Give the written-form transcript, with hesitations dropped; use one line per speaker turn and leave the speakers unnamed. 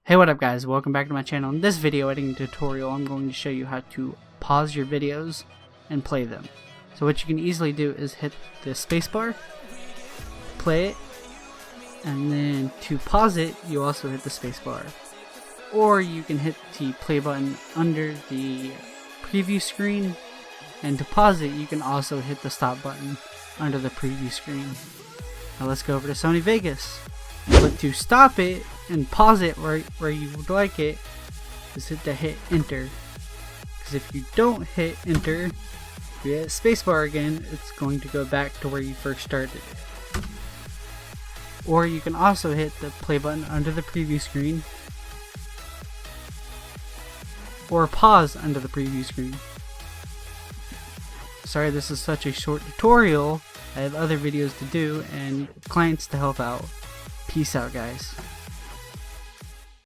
Hey, what up guys, welcome back to my channel. In this video editing tutorial I'm going to show you how to pause your videos and play them. So what you can easily do is hit the spacebar, play it, and then to pause it you also hit the spacebar. Or you can hit the play button under the preview screen, and to pause it you can also hit the stop button under the preview screen. Now let's go over to Sony Vegas. But to stop it and pause it right where you would like it, is hit enter. Because if you don't hit enter, if you hit spacebar again, it's going to go back to where you first started. Or you can also hit the play button under the preview screen, or pause under the preview screen. Sorry this is such a short tutorial. I have other videos to do and clients to help out. Peace out, guys.